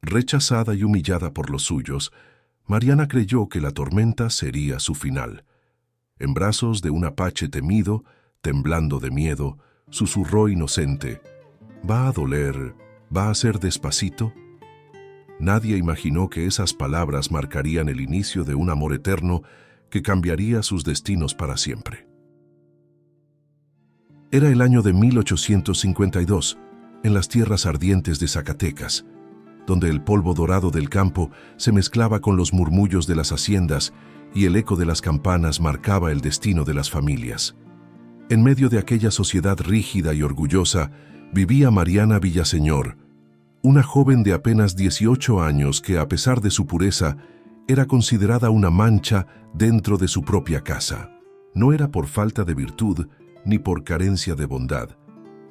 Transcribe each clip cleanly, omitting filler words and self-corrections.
Rechazada y humillada por los suyos, Mariana creyó que la tormenta sería su final. En brazos de un apache temido, temblando de miedo, susurró inocente: «¿Va a doler? ¿Va a ser despacito?». Nadie imaginó que esas palabras marcarían el inicio de un amor eterno que cambiaría sus destinos para siempre. Era el año de 1852, en las tierras ardientes de Zacatecas, donde el polvo dorado del campo se mezclaba con los murmullos de las haciendas y el eco de las campanas marcaba el destino de las familias. En medio de aquella sociedad rígida y orgullosa, vivía Mariana Villaseñor, una joven de apenas 18 años que, a pesar de su pureza, era considerada una mancha dentro de su propia casa. No era por falta de virtud ni por carencia de bondad.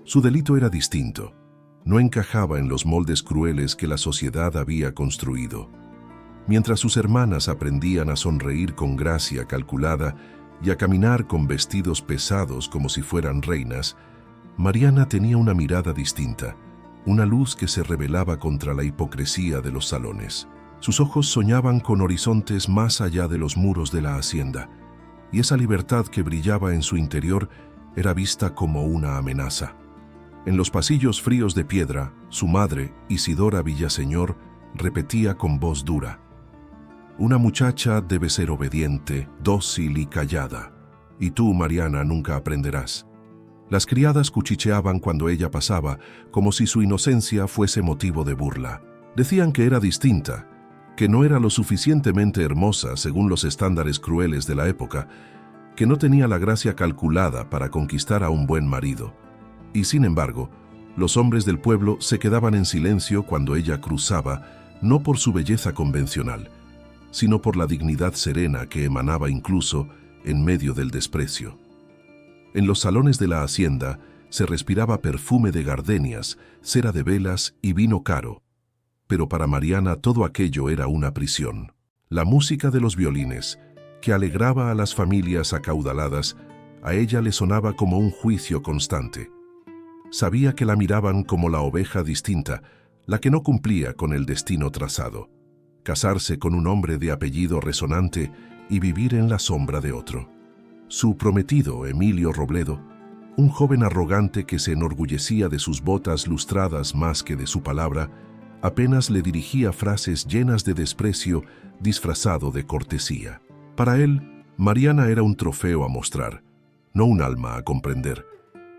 Su delito era distinto. No encajaba en los moldes crueles que la sociedad había construido. Mientras sus hermanas aprendían a sonreír con gracia calculada y a caminar con vestidos pesados como si fueran reinas, Mariana tenía una mirada distinta, una luz que se rebelaba contra la hipocresía de los salones. Sus ojos soñaban con horizontes más allá de los muros de la hacienda, y esa libertad que brillaba en su interior era vista como una amenaza. En los pasillos fríos de piedra, su madre, Isidora Villaseñor, repetía con voz dura: «Una muchacha debe ser obediente, dócil y callada, y tú, Mariana, nunca aprenderás». Las criadas cuchicheaban cuando ella pasaba, como si su inocencia fuese motivo de burla. Decían que era distinta, que no era lo suficientemente hermosa según los estándares crueles de la época, que no tenía la gracia calculada para conquistar a un buen marido. Y sin embargo, los hombres del pueblo se quedaban en silencio cuando ella cruzaba, no por su belleza convencional, sino por la dignidad serena que emanaba incluso en medio del desprecio. En los salones de la hacienda se respiraba perfume de gardenias, cera de velas y vino caro. Pero para Mariana todo aquello era una prisión. La música de los violines, que alegraba a las familias acaudaladas, a ella le sonaba como un juicio constante. Sabía que la miraban como la oveja distinta, la que no cumplía con el destino trazado: casarse con un hombre de apellido resonante y vivir en la sombra de otro. Su prometido, Emilio Robledo, un joven arrogante que se enorgullecía de sus botas lustradas más que de su palabra, apenas le dirigía frases llenas de desprecio disfrazado de cortesía. Para él, Mariana era un trofeo a mostrar, no un alma a comprender,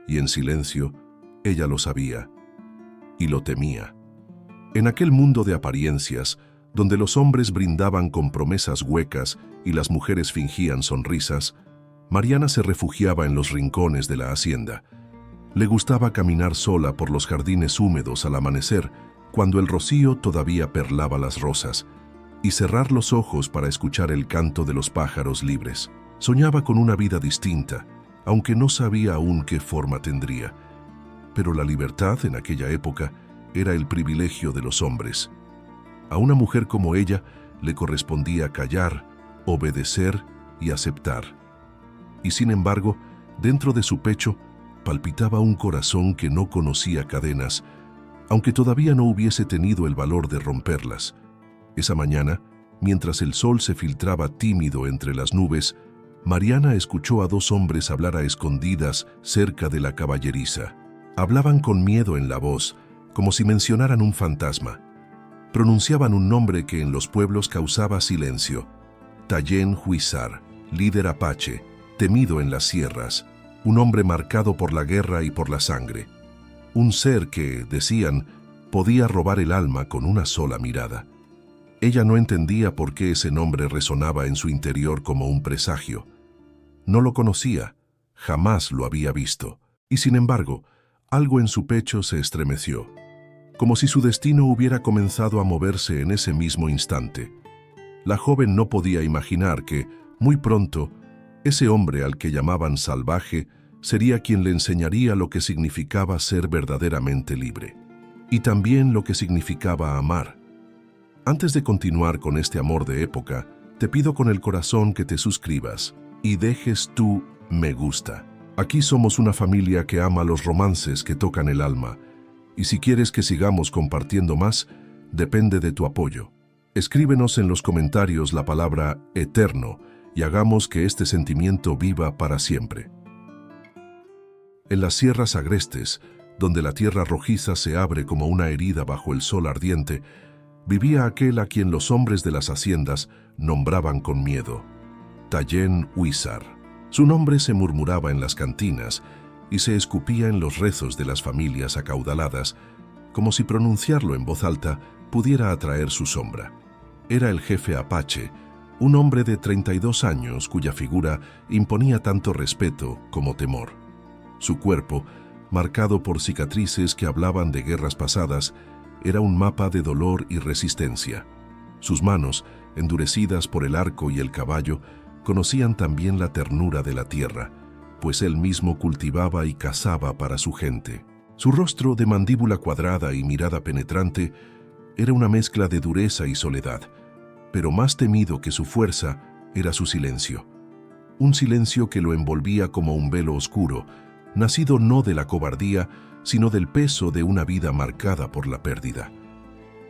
y en silencio ella lo sabía y lo temía. En aquel mundo de apariencias, donde los hombres brindaban con promesas huecas y las mujeres fingían sonrisas, Mariana se refugiaba en los rincones de la hacienda. Le gustaba caminar sola por los jardines húmedos al amanecer, cuando el rocío todavía perlaba las rosas, y cerrar los ojos para escuchar el canto de los pájaros libres. Soñaba con una vida distinta, aunque no sabía aún qué forma tendría. Pero la libertad en aquella época era el privilegio de los hombres. A una mujer como ella le correspondía callar, obedecer y aceptar. Y sin embargo, dentro de su pecho palpitaba un corazón que no conocía cadenas, aunque todavía no hubiese tenido el valor de romperlas. Esa mañana, mientras el sol se filtraba tímido entre las nubes, Mariana escuchó a dos hombres hablar a escondidas cerca de la caballeriza. Hablaban con miedo en la voz, como si mencionaran un fantasma. Pronunciaban un nombre que en los pueblos causaba silencio: Tallén Huizar, líder apache, temido en las sierras, un hombre marcado por la guerra y por la sangre. Un ser que, decían, podía robar el alma con una sola mirada. Ella no entendía por qué ese nombre resonaba en su interior como un presagio. No lo conocía, jamás lo había visto, y sin embargo, algo en su pecho se estremeció, como si su destino hubiera comenzado a moverse en ese mismo instante. La joven no podía imaginar que, muy pronto, ese hombre al que llamaban salvaje sería quien le enseñaría lo que significaba ser verdaderamente libre, y también lo que significaba amar. Antes de continuar con este amor de época, te pido con el corazón que te suscribas y dejes tu me gusta. Aquí somos una familia que ama los romances que tocan el alma, y si quieres que sigamos compartiendo más, depende de tu apoyo. Escríbenos en los comentarios la palabra eterno y hagamos que este sentimiento viva para siempre. En las sierras agrestes, donde la tierra rojiza se abre como una herida bajo el sol ardiente, vivía aquel a quien los hombres de las haciendas nombraban con miedo, Tayen Huizar. Su nombre se murmuraba en las cantinas y se escupía en los rezos de las familias acaudaladas, como si pronunciarlo en voz alta pudiera atraer su sombra. Era el jefe Apache, un hombre de 32 años cuya figura imponía tanto respeto como temor. Su cuerpo, marcado por cicatrices que hablaban de guerras pasadas, era un mapa de dolor y resistencia. Sus manos, endurecidas por el arco y el caballo, conocían también la ternura de la tierra, pues él mismo cultivaba y cazaba para su gente. Su rostro, de mandíbula cuadrada y mirada penetrante, era una mezcla de dureza y soledad, pero más temido que su fuerza era su silencio. Un silencio que lo envolvía como un velo oscuro, nacido no de la cobardía, sino del peso de una vida marcada por la pérdida.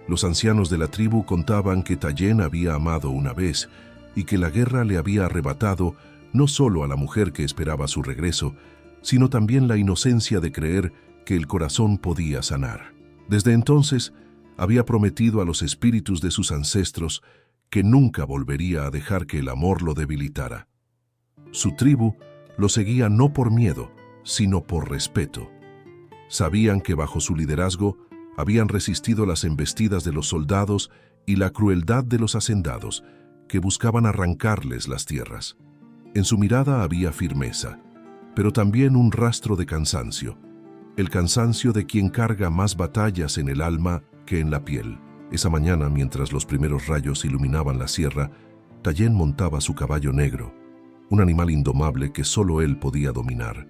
Los ancianos de la tribu contaban que Tayen había amado una vez y que la guerra le había arrebatado no solo a la mujer que esperaba su regreso, sino también la inocencia de creer que el corazón podía sanar. Desde entonces, había prometido a los espíritus de sus ancestros que nunca volvería a dejar que el amor lo debilitara. Su tribu lo seguía no por miedo, sino por respeto. Sabían que bajo su liderazgo habían resistido las embestidas de los soldados y la crueldad de los hacendados, que buscaban arrancarles las tierras. En su mirada había firmeza, pero también un rastro de cansancio, el cansancio de quien carga más batallas en el alma que en la piel. Esa mañana, mientras los primeros rayos iluminaban la sierra, Tayen montaba su caballo negro, un animal indomable que solo él podía dominar.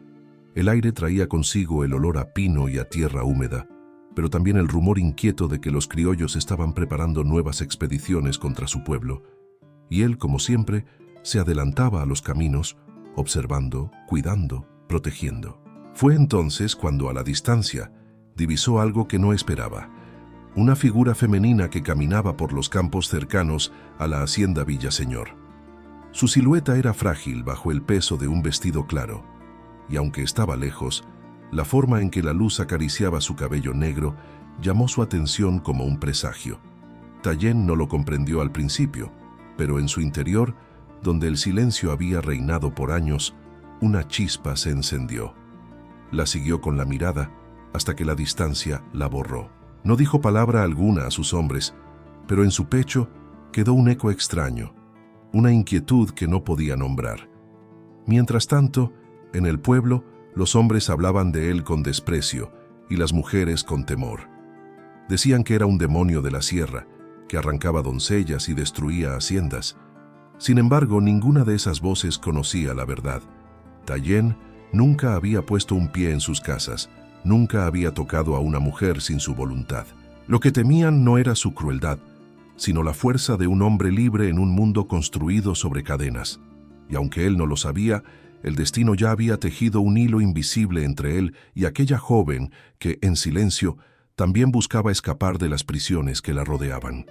El aire traía consigo el olor a pino y a tierra húmeda, pero también el rumor inquieto de que los criollos estaban preparando nuevas expediciones contra su pueblo, y él, como siempre, se adelantaba a los caminos, observando, cuidando, protegiendo. Fue entonces cuando, a la distancia, divisó algo que no esperaba: una figura femenina que caminaba por los campos cercanos a la hacienda Villaseñor. Su silueta era frágil bajo el peso de un vestido claro, y aunque estaba lejos, la forma en que la luz acariciaba su cabello negro llamó su atención como un presagio. Tayen no lo comprendió al principio, pero en su interior, donde el silencio había reinado por años, una chispa se encendió. La siguió con la mirada hasta que la distancia la borró. No dijo palabra alguna a sus hombres, pero en su pecho quedó un eco extraño, una inquietud que no podía nombrar. Mientras tanto, en el pueblo, los hombres hablaban de él con desprecio y las mujeres con temor. Decían que era un demonio de la sierra, que arrancaba doncellas y destruía haciendas. Sin embargo, ninguna de esas voces conocía la verdad. Tayen nunca había puesto un pie en sus casas, nunca había tocado a una mujer sin su voluntad. Lo que temían no era su crueldad, sino la fuerza de un hombre libre en un mundo construido sobre cadenas. Y aunque él no lo sabía, el destino ya había tejido un hilo invisible entre él y aquella joven que, en silencio, también buscaba escapar de las prisiones que la rodeaban.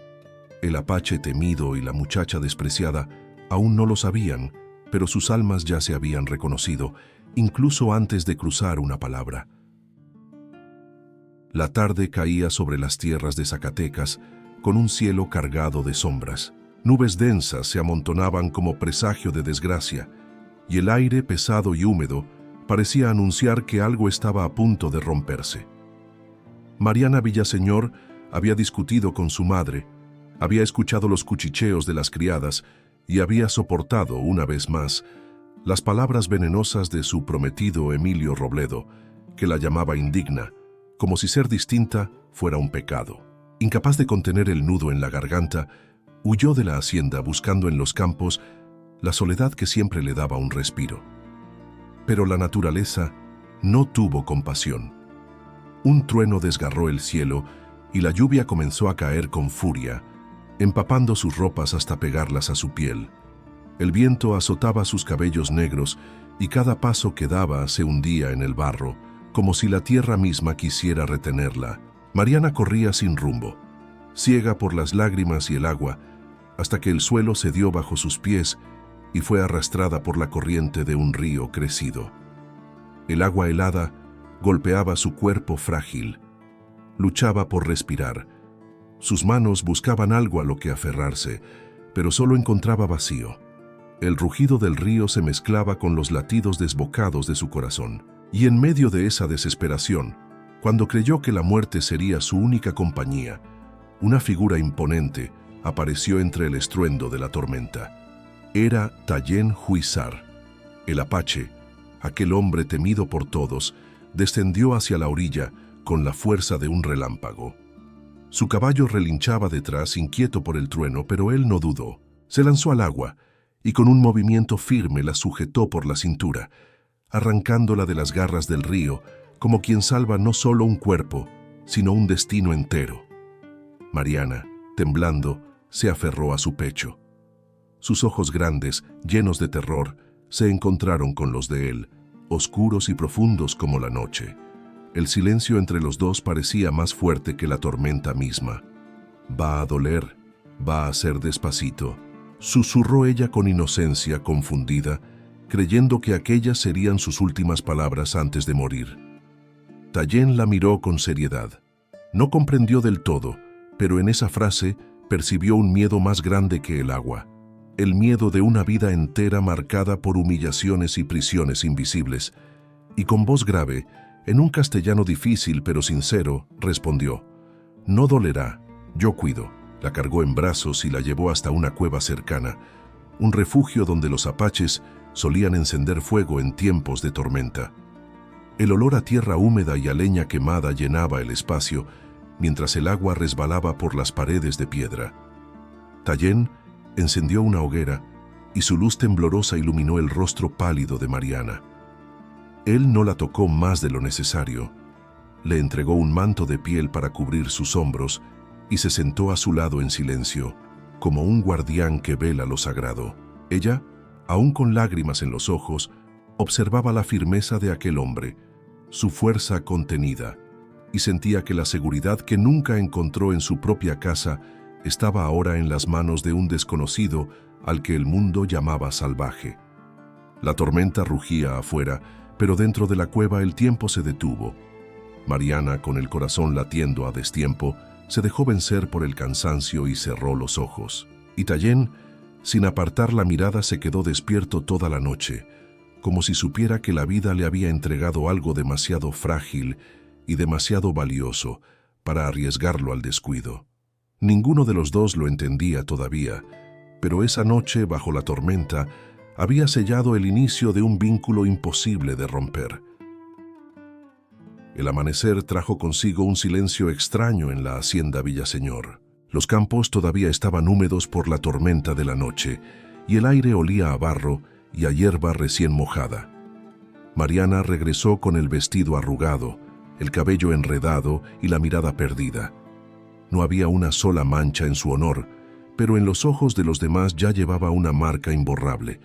El apache temido y la muchacha despreciada aún no lo sabían, pero sus almas ya se habían reconocido, incluso antes de cruzar una palabra. La tarde caía sobre las tierras de Zacatecas con un cielo cargado de sombras. Nubes densas se amontonaban como presagio de desgracia, y el aire pesado y húmedo parecía anunciar que algo estaba a punto de romperse. Mariana Villaseñor había discutido con su madre, había escuchado los cuchicheos de las criadas y había soportado, una vez más, las palabras venenosas de su prometido Emilio Robledo, que la llamaba indigna, como si ser distinta fuera un pecado. Incapaz de contener el nudo en la garganta, huyó de la hacienda buscando en los campos la soledad que siempre le daba un respiro. Pero la naturaleza no tuvo compasión. Un trueno desgarró el cielo y la lluvia comenzó a caer con furia, empapando sus ropas hasta pegarlas a su piel. El viento azotaba sus cabellos negros y cada paso que daba se hundía en el barro, como si la tierra misma quisiera retenerla. Mariana corría sin rumbo. ciega por las lágrimas y el agua, hasta que el suelo cedió bajo sus pies y fue arrastrada por la corriente de un río crecido. El agua helada golpeaba su cuerpo frágil. Luchaba por respirar. Sus manos buscaban algo a lo que aferrarse, pero solo encontraba vacío. El rugido del río se mezclaba con los latidos desbocados de su corazón. Y en medio de esa desesperación, cuando creyó que la muerte sería su única compañía, una figura imponente apareció entre el estruendo de la tormenta. Era Tayen Huizar. El apache, aquel hombre temido por todos, descendió hacia la orilla con la fuerza de un relámpago. Su caballo relinchaba detrás, inquieto por el trueno, pero él no dudó. Se lanzó al agua y con un movimiento firme la sujetó por la cintura, arrancándola de las garras del río, como quien salva no solo un cuerpo, sino un destino entero. Mariana, temblando, se aferró a su pecho. Sus ojos grandes, llenos de terror, se encontraron con los de él, oscuros y profundos como la noche. El silencio entre los dos parecía más fuerte que la tormenta misma. «Va a doler, va a ser despacito», susurró ella con inocencia confundida, creyendo que aquellas serían sus últimas palabras antes de morir. Tayen la miró con seriedad. No comprendió del todo, pero en esa frase percibió un miedo más grande que el agua. El miedo de una vida entera marcada por humillaciones y prisiones invisibles. Y con voz grave, en un castellano difícil pero sincero, respondió: «No dolerá, yo cuido». La cargó en brazos y la llevó hasta una cueva cercana, un refugio donde los apaches solían encender fuego en tiempos de tormenta. El olor a tierra húmeda y a leña quemada llenaba el espacio, mientras el agua resbalaba por las paredes de piedra. Tayen encendió una hoguera y su luz temblorosa iluminó el rostro pálido de Mariana. Él no la tocó más de lo necesario. Le entregó un manto de piel para cubrir sus hombros y se sentó a su lado en silencio, como un guardián que vela lo sagrado. Ella, aún con lágrimas en los ojos, observaba la firmeza de aquel hombre, su fuerza contenida, y sentía que la seguridad que nunca encontró en su propia casa estaba ahora en las manos de un desconocido al que el mundo llamaba salvaje. La tormenta rugía afuera, pero dentro de la cueva el tiempo se detuvo. Mariana, con el corazón latiendo a destiempo, se dejó vencer por el cansancio y cerró los ojos. Y Tayen, sin apartar la mirada, se quedó despierto toda la noche, como si supiera que la vida le había entregado algo demasiado frágil y demasiado valioso para arriesgarlo al descuido. Ninguno de los dos lo entendía todavía, pero esa noche, bajo la tormenta, había sellado el inicio de un vínculo imposible de romper. El amanecer trajo consigo un silencio extraño en la hacienda Villaseñor. Los campos todavía estaban húmedos por la tormenta de la noche, y el aire olía a barro y a hierba recién mojada. Mariana regresó con el vestido arrugado, el cabello enredado y la mirada perdida. No había una sola mancha en su honor, pero en los ojos de los demás ya llevaba una marca imborrable.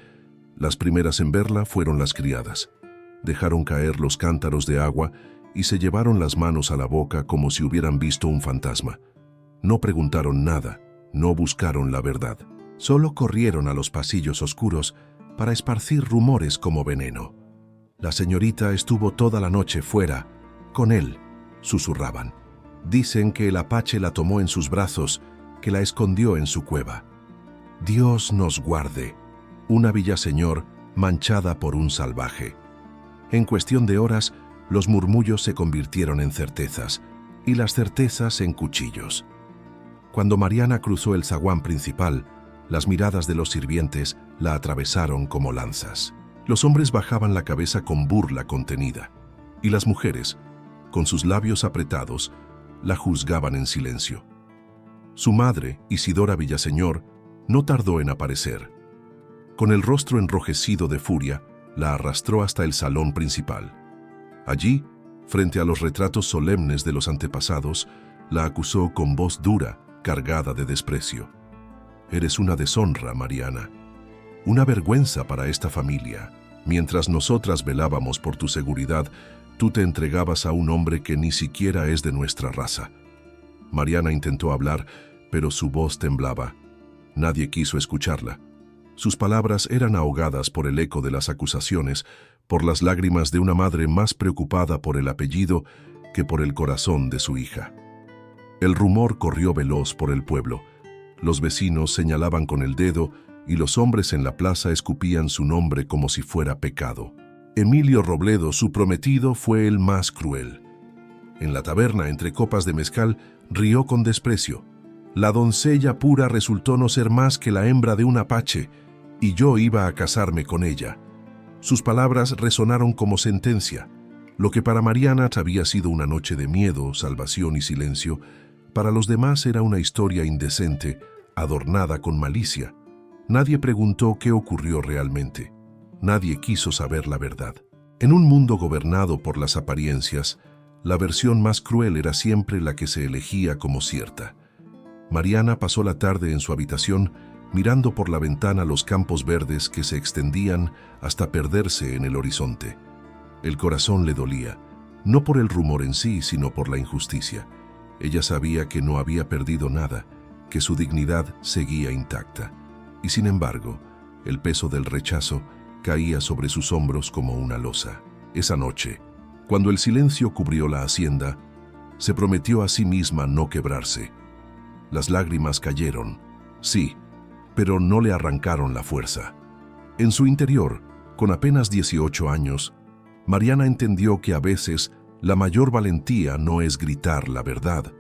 Las primeras en verla fueron las criadas. Dejaron caer los cántaros de agua y se llevaron las manos a la boca como si hubieran visto un fantasma. No preguntaron nada, no buscaron la verdad. Solo corrieron a los pasillos oscuros para esparcir rumores como veneno. La señorita estuvo toda la noche fuera, con él, susurraban. Dicen que el apache la tomó en sus brazos, que la escondió en su cueva. Dios nos guarde, una Villaseñor manchada por un salvaje. En cuestión de horas, los murmullos se convirtieron en certezas, y las certezas en cuchillos. Cuando Mariana cruzó el zaguán principal, las miradas de los sirvientes la atravesaron como lanzas. Los hombres bajaban la cabeza con burla contenida, y las mujeres, con sus labios apretados, la juzgaban en silencio. Su madre, Isidora Villaseñor, no tardó en aparecer. Con el rostro enrojecido de furia, la arrastró hasta el salón principal. Allí, frente a los retratos solemnes de los antepasados, la acusó con voz dura, cargada de desprecio. «Eres una deshonra, Mariana, una vergüenza para esta familia. Mientras nosotras velábamos por tu seguridad, tú te entregabas a un hombre que ni siquiera es de nuestra raza. Mariana intentó hablar, pero su voz temblaba. Nadie quiso escucharla. Sus palabras eran ahogadas por el eco de las acusaciones, por las lágrimas de una madre más preocupada por el apellido que por el corazón de su hija. El rumor corrió veloz por el pueblo. Los vecinos señalaban con el dedo y los hombres en la plaza escupían su nombre como si fuera pecado. Emilio Robledo, su prometido, fue el más cruel. En la taberna, entre copas de mezcal, rió con desprecio. La doncella pura resultó no ser más que la hembra de un apache, y yo iba a casarme con ella. Sus palabras resonaron como sentencia. Lo que para Mariana había sido una noche de miedo, salvación y silencio, para los demás era una historia indecente, adornada con malicia. Nadie preguntó qué ocurrió realmente. Nadie quiso saber la verdad. En un mundo gobernado por las apariencias, la versión más cruel era siempre la que se elegía como cierta. Mariana pasó la tarde en su habitación mirando por la ventana los campos verdes que se extendían hasta perderse en el horizonte. El corazón le dolía, no por el rumor en sí, sino por la injusticia. Ella sabía que no había perdido nada, que su dignidad seguía intacta. Y sin embargo, el peso del rechazo caía sobre sus hombros como una losa. Esa noche, cuando el silencio cubrió la hacienda, se prometió a sí misma no quebrarse. Las lágrimas cayeron, sí, pero no le arrancaron la fuerza. En su interior, con apenas 18 años, Mariana entendió que a veces la mayor valentía no es gritar la verdad,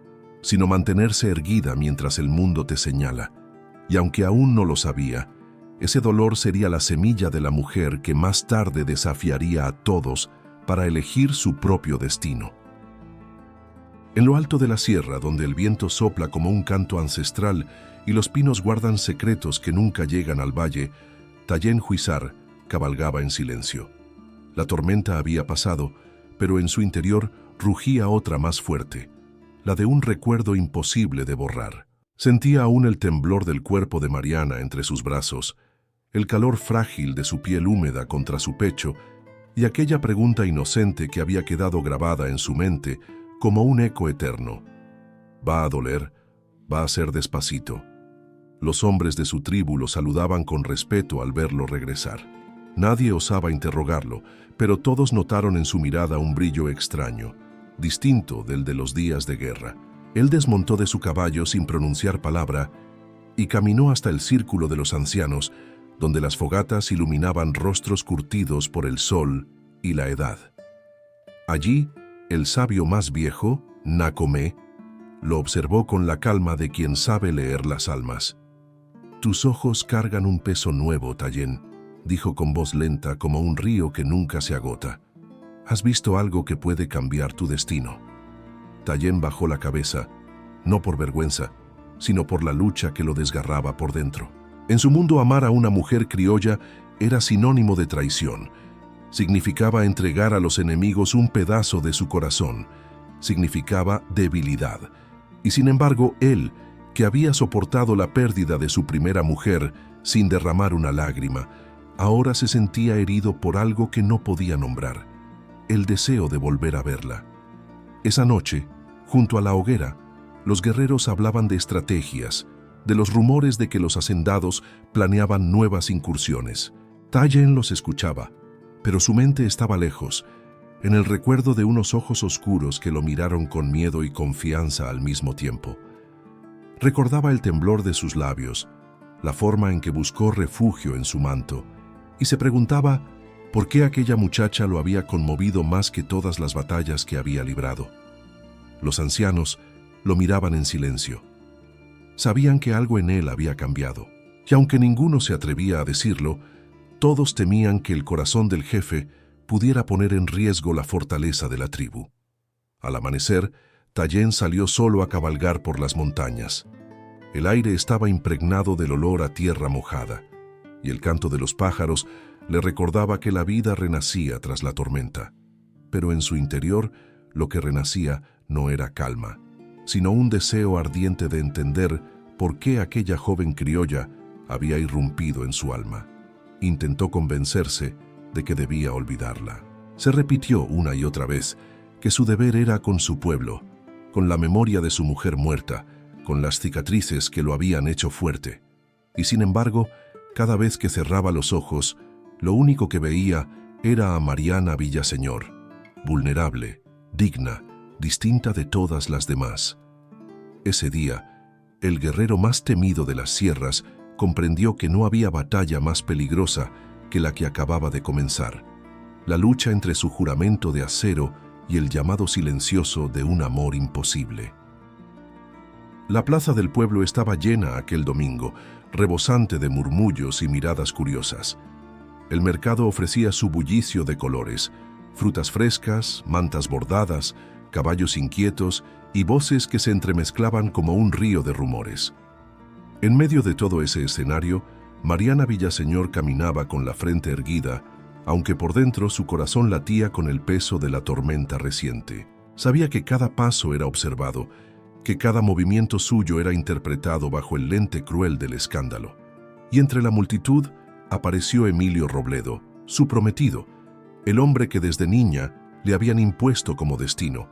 sino mantenerse erguida mientras el mundo te señala. Y aunque aún no lo sabía, ese dolor sería la semilla de la mujer que más tarde desafiaría a todos para elegir su propio destino. En lo alto de la sierra, donde el viento sopla como un canto ancestral y los pinos guardan secretos que nunca llegan al valle, Tallien Huizar cabalgaba en silencio. La tormenta había pasado, pero en su interior rugía otra más fuerte, la de un recuerdo imposible de borrar. Sentía aún el temblor del cuerpo de Mariana entre sus brazos, el calor frágil de su piel húmeda contra su pecho y aquella pregunta inocente que había quedado grabada en su mente como un eco eterno. ¿Va a doler? ¿Va a ser despacito? Los hombres de su tribu lo saludaban con respeto al verlo regresar. Nadie osaba interrogarlo, pero todos notaron en su mirada un brillo extraño, distinto del de los días de guerra. Él desmontó de su caballo sin pronunciar palabra y caminó hasta el círculo de los ancianos, donde las fogatas iluminaban rostros curtidos por el sol y la edad. Allí, el sabio más viejo, Nacomé, lo observó con la calma de quien sabe leer las almas. «Tus ojos cargan un peso nuevo, Tallien», dijo con voz lenta como un río que nunca se agota. «Has visto algo que puede cambiar tu destino». Tallien bajó la cabeza, no por vergüenza, sino por la lucha que lo desgarraba por dentro. En su mundo, amar a una mujer criolla era sinónimo de traición. Significaba entregar a los enemigos un pedazo de su corazón. Significaba debilidad. Y sin embargo, él, que había soportado la pérdida de su primera mujer sin derramar una lágrima, ahora se sentía herido por algo que no podía nombrar: el deseo de volver a verla. Esa noche, junto a la hoguera, los guerreros hablaban de estrategias, de los rumores de que los hacendados planeaban nuevas incursiones. Tallien los escuchaba, pero su mente estaba lejos, en el recuerdo de unos ojos oscuros que lo miraron con miedo y confianza al mismo tiempo. Recordaba el temblor de sus labios, la forma en que buscó refugio en su manto, y se preguntaba por qué aquella muchacha lo había conmovido más que todas las batallas que había librado. Los ancianos lo miraban en silencio. Sabían que algo en él había cambiado, y aunque ninguno se atrevía a decirlo, todos temían que el corazón del jefe pudiera poner en riesgo la fortaleza de la tribu. Al amanecer, Tallien salió solo a cabalgar por las montañas. El aire estaba impregnado del olor a tierra mojada, y el canto de los pájaros le recordaba que la vida renacía tras la tormenta. Pero en su interior, lo que renacía no era calma, sino un deseo ardiente de entender por qué aquella joven criolla había irrumpido en su alma. Intentó convencerse de que debía olvidarla. Se repitió una y otra vez que su deber era con su pueblo, con la memoria de su mujer muerta, con las cicatrices que lo habían hecho fuerte. Y sin embargo, cada vez que cerraba los ojos, lo único que veía era a Mariana Villaseñor, vulnerable, digna, distinta de todas las demás. Ese día, el guerrero más temido de las sierras comprendió que no había batalla más peligrosa que la que acababa de comenzar, la lucha entre su juramento de acero y el llamado silencioso de un amor imposible. La plaza del pueblo estaba llena aquel domingo, rebosante de murmullos y miradas curiosas. El mercado ofrecía su bullicio de colores, frutas frescas, mantas bordadas, caballos inquietos y voces que se entremezclaban como un río de rumores. En medio de todo ese escenario, Mariana Villaseñor caminaba con la frente erguida, aunque por dentro su corazón latía con el peso de la tormenta reciente. Sabía que cada paso era observado, que cada movimiento suyo era interpretado bajo el lente cruel del escándalo. Y entre la multitud apareció Emilio Robledo, su prometido, el hombre que desde niña le habían impuesto como destino.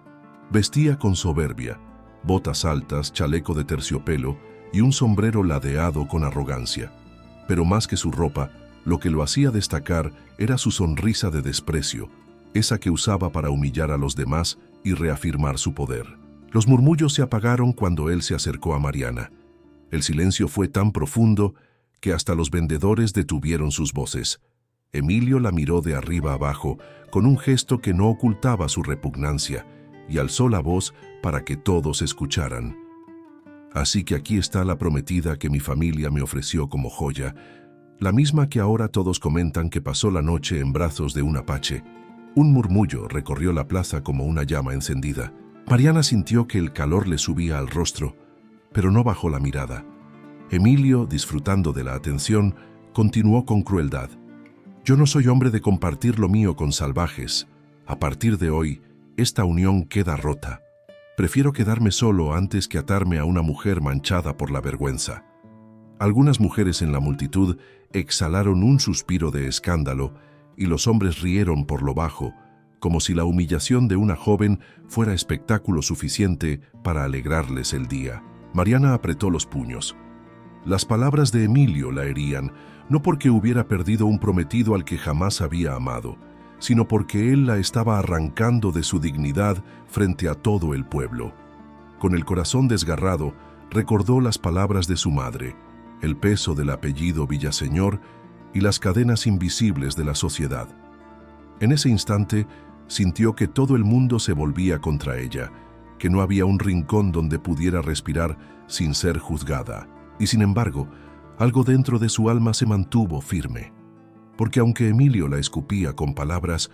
Vestía con soberbia, botas altas, chaleco de terciopelo y un sombrero ladeado con arrogancia. Pero más que su ropa, lo que lo hacía destacar era su sonrisa de desprecio, esa que usaba para humillar a los demás y reafirmar su poder. Los murmullos se apagaron cuando él se acercó a Mariana. El silencio fue tan profundo que hasta los vendedores detuvieron sus voces. Emilio la miró de arriba abajo con un gesto que no ocultaba su repugnancia y alzó la voz para que todos escucharan. Así que aquí está la prometida que mi familia me ofreció como joya, la misma que ahora todos comentan que pasó la noche en brazos de un apache. Un murmullo recorrió la plaza como una llama encendida. Mariana sintió que el calor le subía al rostro, pero no bajó la mirada. Emilio, disfrutando de la atención, continuó con crueldad. Yo no soy hombre de compartir lo mío con salvajes. A partir de hoy, esta unión queda rota. Prefiero quedarme solo antes que atarme a una mujer manchada por la vergüenza. Algunas mujeres en la multitud exhalaron un suspiro de escándalo y los hombres rieron por lo bajo, como si la humillación de una joven fuera espectáculo suficiente para alegrarles el día. Mariana apretó los puños. Las palabras de Emilio la herían, no porque hubiera perdido un prometido al que jamás había amado, sino porque él la estaba arrancando de su dignidad frente a todo el pueblo. Con el corazón desgarrado, recordó las palabras de su madre, el peso del apellido Villaseñor y las cadenas invisibles de la sociedad. En ese instante, sintió que todo el mundo se volvía contra ella, que no había un rincón donde pudiera respirar sin ser juzgada. Y sin embargo, algo dentro de su alma se mantuvo firme, porque aunque Emilio la escupía con palabras,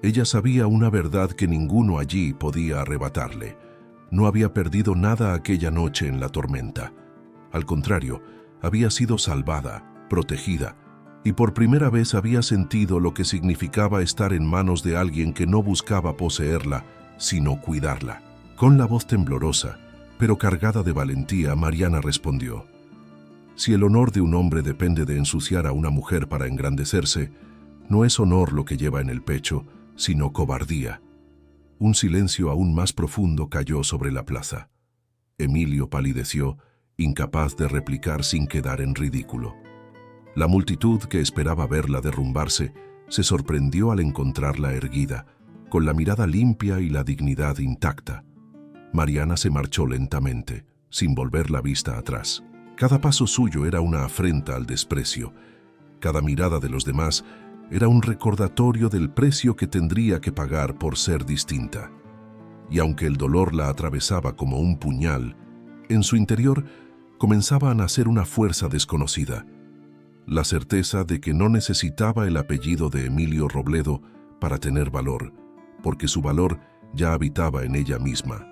ella sabía una verdad que ninguno allí podía arrebatarle. No había perdido nada aquella noche en la tormenta. Al contrario, había sido salvada, protegida, y por primera vez había sentido lo que significaba estar en manos de alguien que no buscaba poseerla, sino cuidarla. Con la voz temblorosa, pero cargada de valentía, Mariana respondió: si el honor de un hombre depende de ensuciar a una mujer para engrandecerse, no es honor lo que lleva en el pecho, sino cobardía. Un silencio aún más profundo cayó sobre la plaza. Emilio palideció, incapaz de replicar sin quedar en ridículo. La multitud que esperaba verla derrumbarse se sorprendió al encontrarla erguida, con la mirada limpia y la dignidad intacta. Mariana se marchó lentamente, sin volver la vista atrás. Cada paso suyo era una afrenta al desprecio. Cada mirada de los demás era un recordatorio del precio que tendría que pagar por ser distinta. Y aunque el dolor la atravesaba como un puñal, en su interior comenzaba a nacer una fuerza desconocida, la certeza de que no necesitaba el apellido de Emilio Robledo para tener valor, porque su valor ya habitaba en ella misma.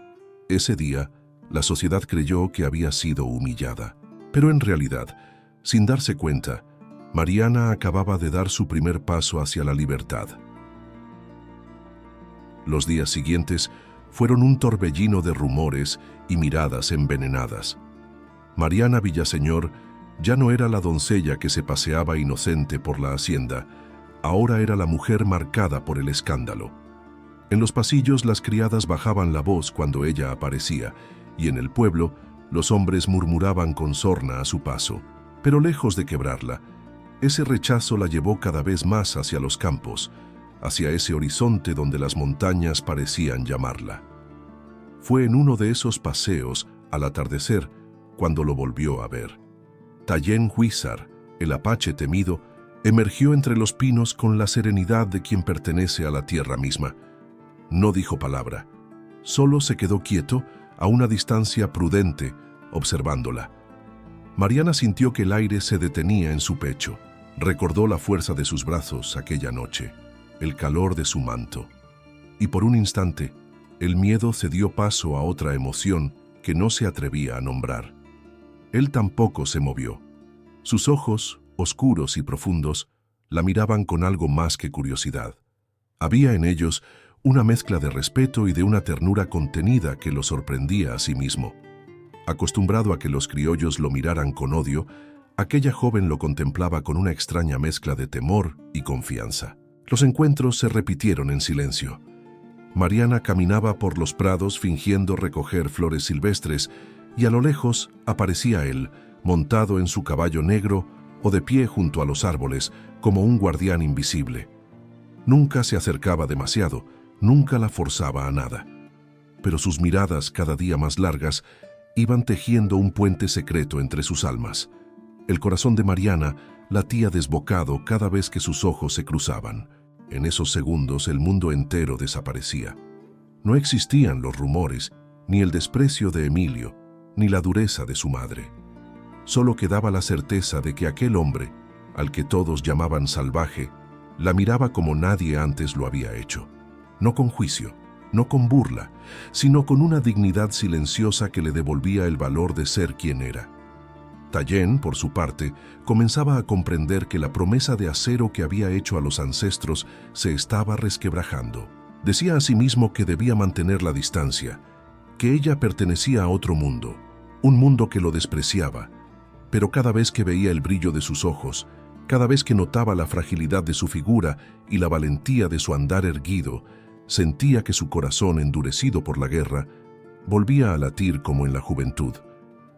Ese día, la sociedad creyó que había sido humillada, pero en realidad, sin darse cuenta, Mariana acababa de dar su primer paso hacia la libertad. Los días siguientes fueron un torbellino de rumores y miradas envenenadas. Mariana Villaseñor ya no era la doncella que se paseaba inocente por la hacienda, ahora era la mujer marcada por el escándalo. En los pasillos las criadas bajaban la voz cuando ella aparecía, y en el pueblo los hombres murmuraban con sorna a su paso. Pero lejos de quebrarla, ese rechazo la llevó cada vez más hacia los campos, hacia ese horizonte donde las montañas parecían llamarla. Fue en uno de esos paseos, al atardecer, cuando lo volvió a ver. Tayen Huizar, el apache temido, emergió entre los pinos con la serenidad de quien pertenece a la tierra misma. No dijo palabra, solo se quedó quieto a una distancia prudente, observándola. Mariana sintió que el aire se detenía en su pecho. Recordó la fuerza de sus brazos aquella noche, el calor de su manto. Y por un instante, el miedo cedió paso a otra emoción que no se atrevía a nombrar. Él tampoco se movió. Sus ojos, oscuros y profundos, la miraban con algo más que curiosidad. Había en ellos una mezcla de respeto y de una ternura contenida que lo sorprendía a sí mismo. Acostumbrado a que los criollos lo miraran con odio, aquella joven lo contemplaba con una extraña mezcla de temor y confianza. Los encuentros se repitieron en silencio. Mariana caminaba por los prados fingiendo recoger flores silvestres y a lo lejos aparecía él, montado en su caballo negro o de pie junto a los árboles, como un guardián invisible. Nunca se acercaba demasiado, nunca la forzaba a nada. Pero sus miradas, cada día más largas, iban tejiendo un puente secreto entre sus almas. El corazón de Mariana latía desbocado cada vez que sus ojos se cruzaban. En esos segundos el mundo entero desaparecía. No existían los rumores, ni el desprecio de Emilio, ni la dureza de su madre. Solo quedaba la certeza de que aquel hombre, al que todos llamaban salvaje, la miraba como nadie antes lo había hecho. No con juicio, no con burla, sino con una dignidad silenciosa que le devolvía el valor de ser quien era. Tayen, por su parte, comenzaba a comprender que la promesa de acero que había hecho a los ancestros se estaba resquebrajando. Decía a sí mismo que debía mantener la distancia, que ella pertenecía a otro mundo, un mundo que lo despreciaba, pero cada vez que veía el brillo de sus ojos, cada vez que notaba la fragilidad de su figura y la valentía de su andar erguido, sentía que su corazón, endurecido por la guerra, volvía a latir como en la juventud.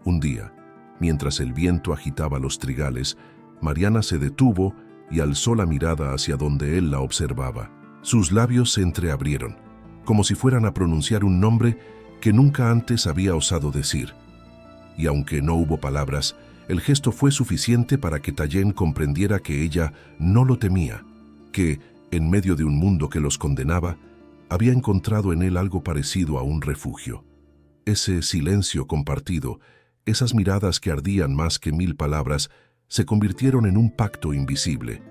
Un día, mientras el viento agitaba los trigales, Mariana se detuvo y alzó la mirada hacia donde él la observaba. Sus labios se entreabrieron, como si fueran a pronunciar un nombre que nunca antes había osado decir. Y aunque no hubo palabras, el gesto fue suficiente para que Tayen comprendiera que ella no lo temía, que, en medio de un mundo que los condenaba, había encontrado en él algo parecido a un refugio. Ese silencio compartido, esas miradas que ardían más que 1000 palabras, se convirtieron en un pacto invisible,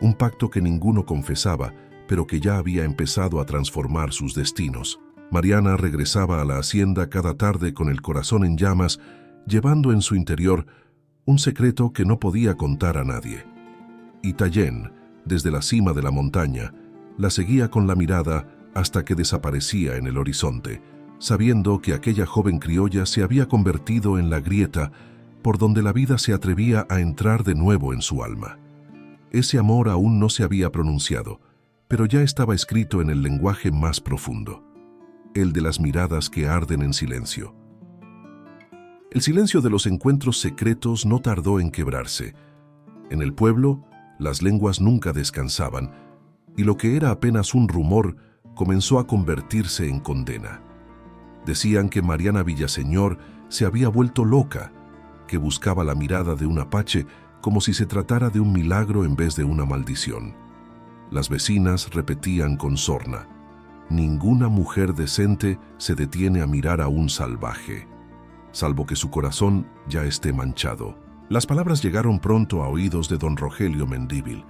un pacto que ninguno confesaba, pero que ya había empezado a transformar sus destinos. Mariana regresaba a la hacienda cada tarde con el corazón en llamas, llevando en su interior un secreto que no podía contar a nadie. Y Tayen, desde la cima de la montaña, la seguía con la mirada hasta que desaparecía en el horizonte, sabiendo que aquella joven criolla se había convertido en la grieta por donde la vida se atrevía a entrar de nuevo en su alma. Ese amor aún no se había pronunciado, pero ya estaba escrito en el lenguaje más profundo, el de las miradas que arden en silencio. El silencio de los encuentros secretos no tardó en quebrarse. En el pueblo, las lenguas nunca descansaban, y lo que era apenas un rumor comenzó a convertirse en condena. Decían que Mariana Villaseñor se había vuelto loca, que buscaba la mirada de un apache como si se tratara de un milagro en vez de una maldición. Las vecinas repetían con sorna: ninguna mujer decente se detiene a mirar a un salvaje, salvo que su corazón ya esté manchado. Las palabras llegaron pronto a oídos de don Rogelio Mendívil,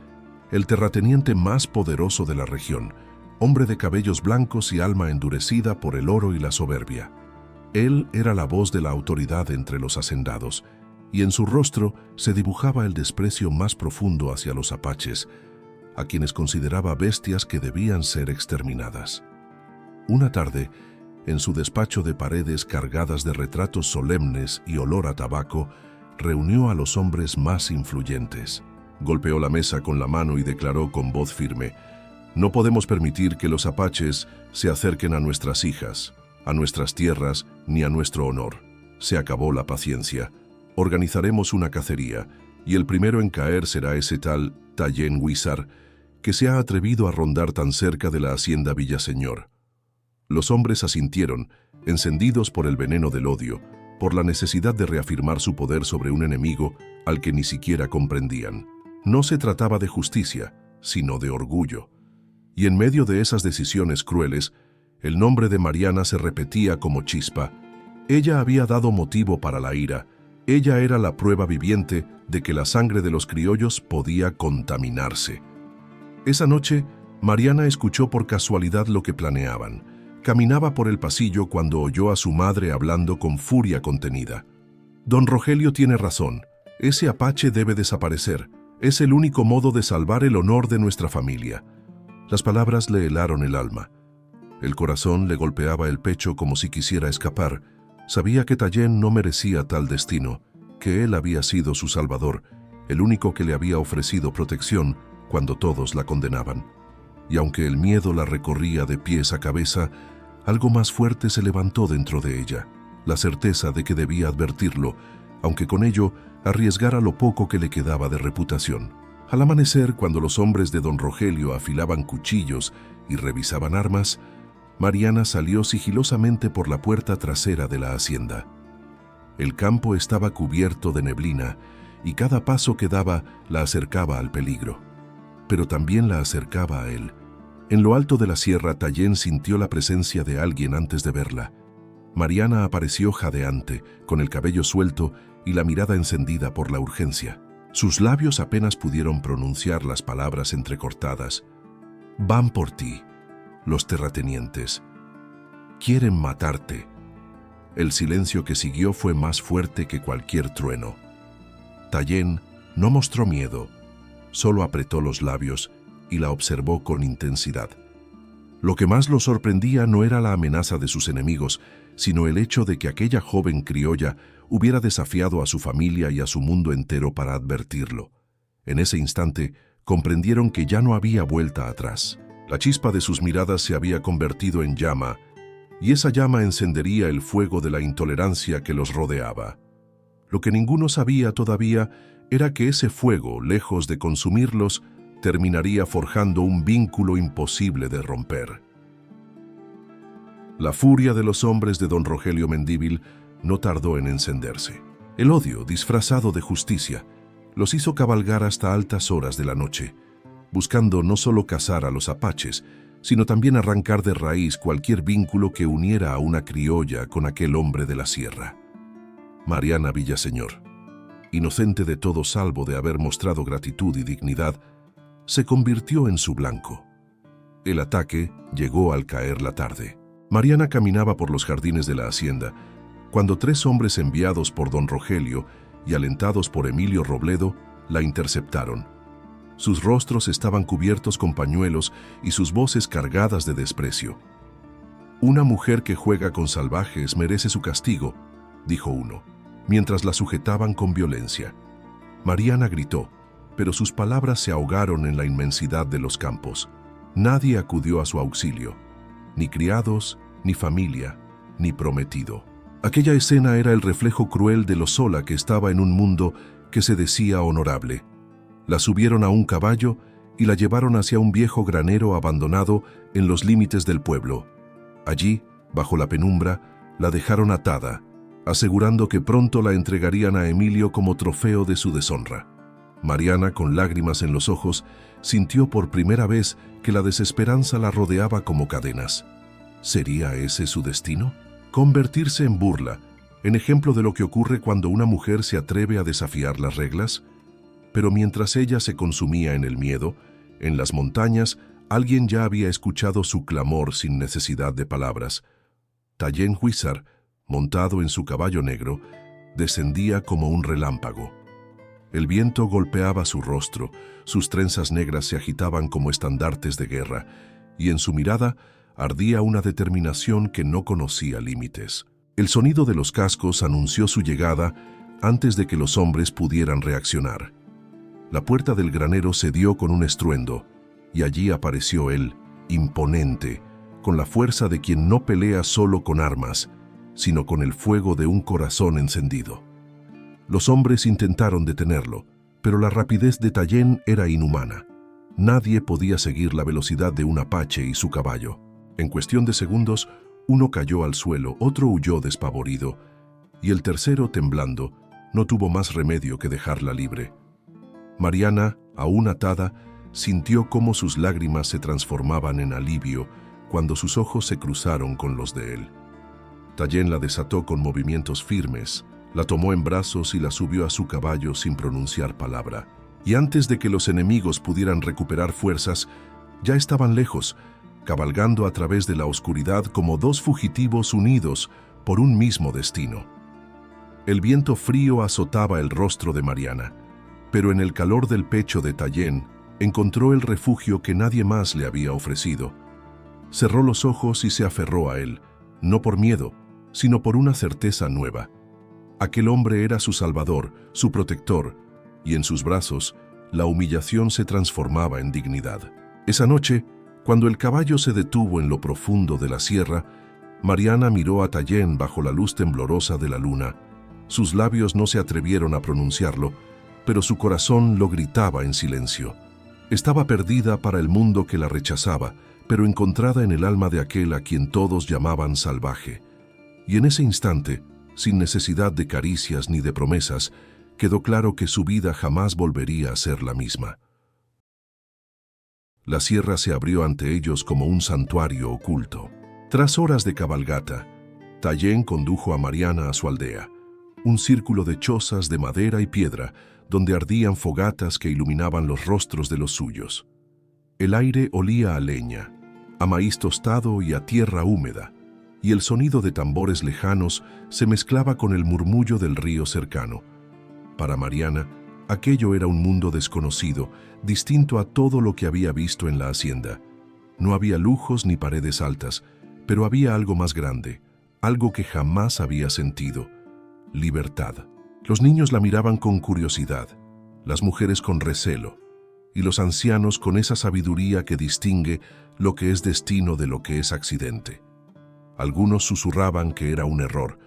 el terrateniente más poderoso de la región, hombre de cabellos blancos y alma endurecida por el oro y la soberbia. Él era la voz de la autoridad entre los hacendados, y en su rostro se dibujaba el desprecio más profundo hacia los apaches, a quienes consideraba bestias que debían ser exterminadas. Una tarde, en su despacho de paredes cargadas de retratos solemnes y olor a tabaco, reunió a los hombres más influyentes. Golpeó la mesa con la mano y declaró con voz firme: No podemos permitir que los apaches se acerquen a nuestras hijas, a nuestras tierras, ni a nuestro honor. Se acabó la paciencia. Organizaremos una cacería, y el primero en caer será ese tal Tayen Huizar, que se ha atrevido a rondar tan cerca de la hacienda Villaseñor. Los hombres asintieron, encendidos por el veneno del odio, por la necesidad de reafirmar su poder sobre un enemigo al que ni siquiera comprendían. No se trataba de justicia, sino de orgullo. Y en medio de esas decisiones crueles, el nombre de Mariana se repetía como chispa. Ella había dado motivo para la ira. Ella era la prueba viviente de que la sangre de los criollos podía contaminarse. Esa noche, Mariana escuchó por casualidad lo que planeaban. Caminaba por el pasillo cuando oyó a su madre hablando con furia contenida. Don Rogelio tiene razón. Ese apache debe desaparecer. Es el único modo de salvar el honor de nuestra familia. Las palabras le helaron el alma. El corazón le golpeaba el pecho como si quisiera escapar. Sabía que Tayen no merecía tal destino, que él había sido su salvador, el único que le había ofrecido protección cuando todos la condenaban. Y aunque el miedo la recorría de pies a cabeza, algo más fuerte se levantó dentro de ella, la certeza de que debía advertirlo, aunque con ello arriesgara lo poco que le quedaba de reputación. Al amanecer, cuando los hombres de don Rogelio afilaban cuchillos y revisaban armas, Mariana salió sigilosamente por la puerta trasera de la hacienda. El campo estaba cubierto de neblina y cada paso que daba la acercaba al peligro, pero también la acercaba a él. En lo alto de la sierra, Tayen sintió la presencia de alguien antes de verla. Mariana apareció jadeante, con el cabello suelto y la mirada encendida por la urgencia. Sus labios apenas pudieron pronunciar las palabras entrecortadas. «Van por ti, los terratenientes. Quieren matarte». El silencio que siguió fue más fuerte que cualquier trueno. Tayen no mostró miedo, solo apretó los labios y la observó con intensidad. Lo que más lo sorprendía no era la amenaza de sus enemigos, sino el hecho de que aquella joven criolla hubiera desafiado a su familia y a su mundo entero para advertirlo. En ese instante, comprendieron que ya no había vuelta atrás. La chispa de sus miradas se había convertido en llama, y esa llama encendería el fuego de la intolerancia que los rodeaba. Lo que ninguno sabía todavía era que ese fuego, lejos de consumirlos, terminaría forjando un vínculo imposible de romper. La furia de los hombres de don Rogelio Mendívil no tardó en encenderse. El odio, disfrazado de justicia, los hizo cabalgar hasta altas horas de la noche, buscando no solo cazar a los apaches, sino también arrancar de raíz cualquier vínculo que uniera a una criolla con aquel hombre de la sierra. Mariana Villaseñor, inocente de todo salvo de haber mostrado gratitud y dignidad, se convirtió en su blanco. El ataque llegó al caer la tarde. Mariana caminaba por los jardines de la hacienda, cuando 3 hombres enviados por don Rogelio y alentados por Emilio Robledo la interceptaron. Sus rostros estaban cubiertos con pañuelos y sus voces cargadas de desprecio. «Una mujer que juega con salvajes merece su castigo», dijo uno, mientras la sujetaban con violencia. Mariana gritó, pero sus palabras se ahogaron en la inmensidad de los campos. Nadie acudió a su auxilio, ni criados, ni familia, ni prometido. Aquella escena era el reflejo cruel de lo sola que estaba en un mundo que se decía honorable. La subieron a un caballo y la llevaron hacia un viejo granero abandonado en los límites del pueblo. Allí, bajo la penumbra, la dejaron atada, asegurando que pronto la entregarían a Emilio como trofeo de su deshonra. Mariana, con lágrimas en los ojos, sintió por primera vez que la desesperanza la rodeaba como cadenas. ¿Sería ese su destino? ¿Convertirse en burla, en ejemplo de lo que ocurre cuando una mujer se atreve a desafiar las reglas? Pero mientras ella se consumía en el miedo, en las montañas, alguien ya había escuchado su clamor sin necesidad de palabras. Tayen Huizar, montado en su caballo negro, descendía como un relámpago. El viento golpeaba su rostro, sus trenzas negras se agitaban como estandartes de guerra, y en su mirada ardía una determinación que no conocía límites. El sonido de los cascos anunció su llegada antes de que los hombres pudieran reaccionar. La puerta del granero cedió con un estruendo, y allí apareció él, imponente, con la fuerza de quien no pelea solo con armas, sino con el fuego de un corazón encendido. Los hombres intentaron detenerlo, pero la rapidez de Tallien era inhumana. Nadie podía seguir la velocidad de un apache y su caballo. En cuestión de segundos, uno cayó al suelo, otro huyó despavorido, y el tercero, temblando, no tuvo más remedio que dejarla libre. Mariana, aún atada, sintió cómo sus lágrimas se transformaban en alivio cuando sus ojos se cruzaron con los de él. Tallien la desató con movimientos firmes, la tomó en brazos y la subió a su caballo sin pronunciar palabra. Y antes de que los enemigos pudieran recuperar fuerzas, ya estaban lejos, cabalgando a través de la oscuridad como dos fugitivos unidos por un mismo destino. El viento frío azotaba el rostro de Mariana, pero en el calor del pecho de Tallien encontró el refugio que nadie más le había ofrecido. Cerró los ojos y se aferró a él, no por miedo, sino por una certeza nueva. Aquel hombre era su salvador, su protector, y en sus brazos la humillación se transformaba en dignidad. Esa noche, cuando el caballo se detuvo en lo profundo de la sierra, Mariana miró a Tallien bajo la luz temblorosa de la luna. Sus labios no se atrevieron a pronunciarlo, pero su corazón lo gritaba en silencio. Estaba perdida para el mundo que la rechazaba, pero encontrada en el alma de aquel a quien todos llamaban salvaje. Y en ese instante, sin necesidad de caricias ni de promesas, quedó claro que su vida jamás volvería a ser la misma. La sierra se abrió ante ellos como un santuario oculto. Tras horas de cabalgata, Tallien condujo a Mariana a su aldea, un círculo de chozas de madera y piedra, donde ardían fogatas que iluminaban los rostros de los suyos. El aire olía a leña, a maíz tostado y a tierra húmeda, y el sonido de tambores lejanos se mezclaba con el murmullo del río cercano. Para Mariana, aquello era un mundo desconocido, distinto a todo lo que había visto en la hacienda. No había lujos ni paredes altas, pero había algo más grande, algo que jamás había sentido: libertad. Los niños la miraban con curiosidad, las mujeres con recelo, y los ancianos con esa sabiduría que distingue lo que es destino de lo que es accidente. Algunos susurraban que era un error,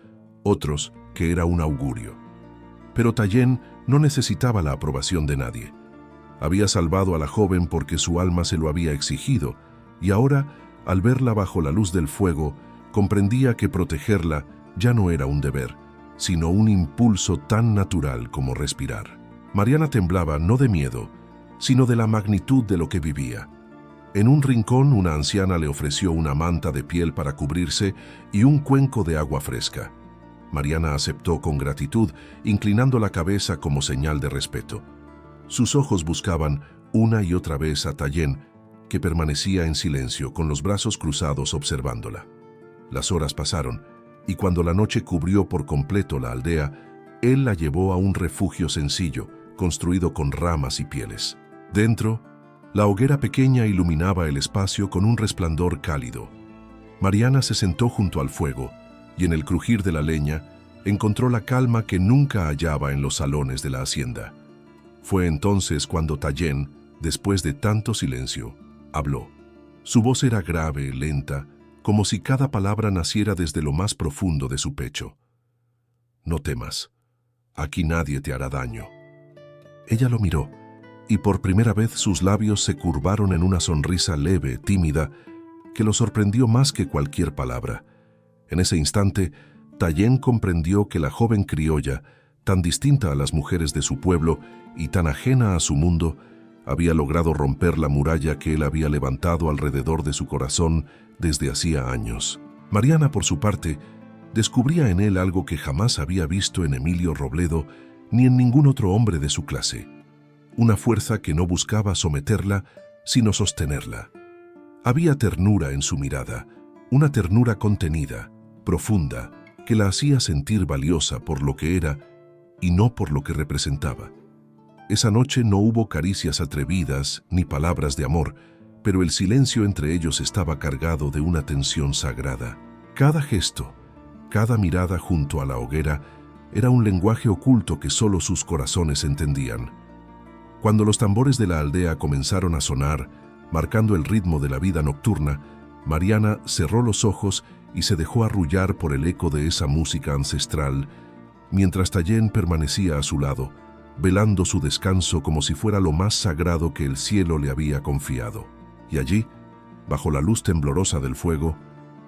otros que era un augurio. Pero Tallien no necesitaba la aprobación de nadie. Había salvado a la joven porque su alma se lo había exigido, y ahora, al verla bajo la luz del fuego, comprendía que protegerla ya no era un deber, sino un impulso tan natural como respirar. Mariana temblaba no de miedo, sino de la magnitud de lo que vivía. En un rincón, una anciana le ofreció una manta de piel para cubrirse y un cuenco de agua fresca. Mariana aceptó con gratitud, inclinando la cabeza como señal de respeto. Sus ojos buscaban una y otra vez a Tallien, que permanecía en silencio, con los brazos cruzados observándola. Las horas pasaron, y cuando la noche cubrió por completo la aldea, él la llevó a un refugio sencillo, construido con ramas y pieles. Dentro, la hoguera pequeña iluminaba el espacio con un resplandor cálido. Mariana se sentó junto al fuego, y en el crujir de la leña encontró la calma que nunca hallaba en los salones de la hacienda. Fue entonces cuando Tallien, después de tanto silencio, habló. Su voz era grave, lenta, como si cada palabra naciera desde lo más profundo de su pecho. «No temas. Aquí nadie te hará daño». Ella lo miró, y por primera vez sus labios se curvaron en una sonrisa leve, tímida, que lo sorprendió más que cualquier palabra. En ese instante, Tallien comprendió que la joven criolla, tan distinta a las mujeres de su pueblo y tan ajena a su mundo, había logrado romper la muralla que él había levantado alrededor de su corazón desde hacía años. Mariana, por su parte, descubría en él algo que jamás había visto en Emilio Robledo ni en ningún otro hombre de su clase: una fuerza que no buscaba someterla, sino sostenerla. Había ternura en su mirada, una ternura contenida, profunda, que la hacía sentir valiosa por lo que era y no por lo que representaba. Esa noche no hubo caricias atrevidas ni palabras de amor, pero el silencio entre ellos estaba cargado de una tensión sagrada. Cada gesto, cada mirada junto a la hoguera era un lenguaje oculto que solo sus corazones entendían. Cuando los tambores de la aldea comenzaron a sonar, Marcando el ritmo de la vida nocturna, Mariana cerró los ojos y se dejó arrullar por el eco de esa música ancestral, mientras Tallien permanecía a su lado, velando su descanso como si fuera lo más sagrado que el cielo le había confiado. Y allí, bajo la luz temblorosa del fuego,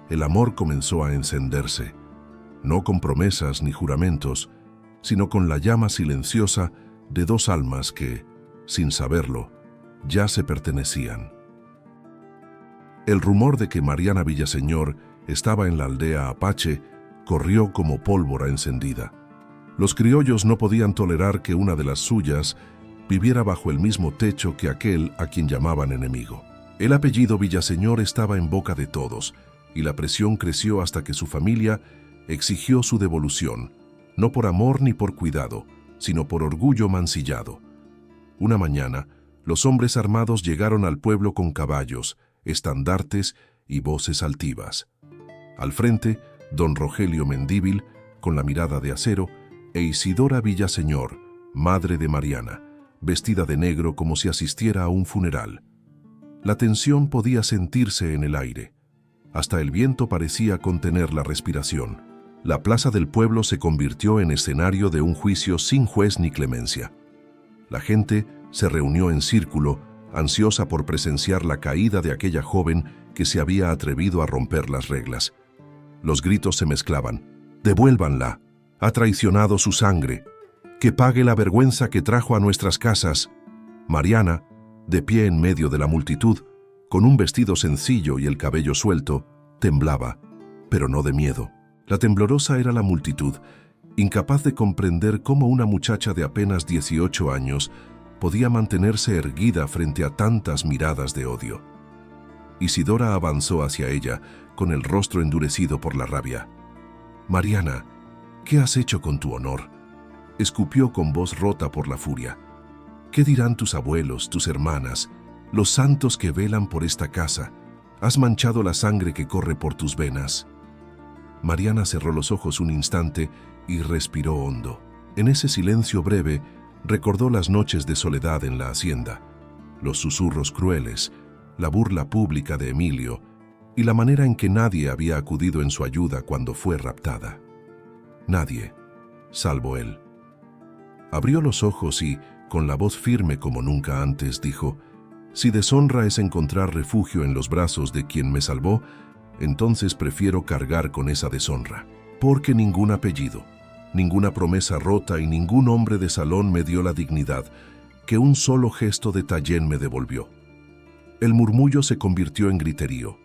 el amor comenzó a encenderse, no con promesas ni juramentos, sino con la llama silenciosa de dos almas que, sin saberlo, ya se pertenecían. El rumor de que Mariana Villaseñor estaba en la aldea Apache corrió como pólvora encendida. Los criollos no podían tolerar que una de las suyas viviera bajo el mismo techo que aquel a quien llamaban enemigo. El apellido Villaseñor estaba en boca de todos, y la presión creció hasta que su familia exigió su devolución, no por amor ni por cuidado, sino por orgullo mancillado. Una mañana, los hombres armados llegaron al pueblo con caballos, estandartes y voces altivas. Al frente, don Rogelio Mendívil, con la mirada de acero, e Isidora Villaseñor, madre de Mariana, vestida de negro como si asistiera a un funeral. La tensión podía sentirse en el aire. Hasta el viento parecía contener la respiración. La plaza del pueblo se convirtió en escenario de un juicio sin juez ni clemencia. La gente se reunió en círculo, ansiosa por presenciar la caída de aquella joven que se había atrevido a romper las reglas. Los gritos se mezclaban. «¡Devuélvanla! Ha traicionado su sangre. Que pague la vergüenza que trajo a nuestras casas». Mariana, de pie en medio de la multitud, con un vestido sencillo y el cabello suelto, temblaba, pero no de miedo. La temblorosa era la multitud, incapaz de comprender cómo una muchacha de apenas 18 años podía mantenerse erguida frente a tantas miradas de odio. Isidora avanzó hacia ella, con el rostro endurecido por la rabia. «Mariana, ¿qué has hecho con tu honor?», escupió con voz rota por la furia. «¿Qué dirán tus abuelos, tus hermanas, los santos que velan por esta casa? Has manchado la sangre que corre por tus venas». Mariana cerró los ojos un instante y respiró hondo. En ese silencio breve, recordó las noches de soledad en la hacienda, los susurros crueles, la burla pública de Emilio y la manera en que nadie había acudido en su ayuda cuando fue raptada. Nadie, salvo él. Abrió los ojos y, con la voz firme como nunca antes, dijo: «Si deshonra es encontrar refugio en los brazos de quien me salvó, entonces prefiero cargar con esa deshonra, porque ningún apellido, ninguna promesa rota y ningún hombre de salón me dio la dignidad que un solo gesto de Tallien me devolvió». El murmullo se convirtió en griterío.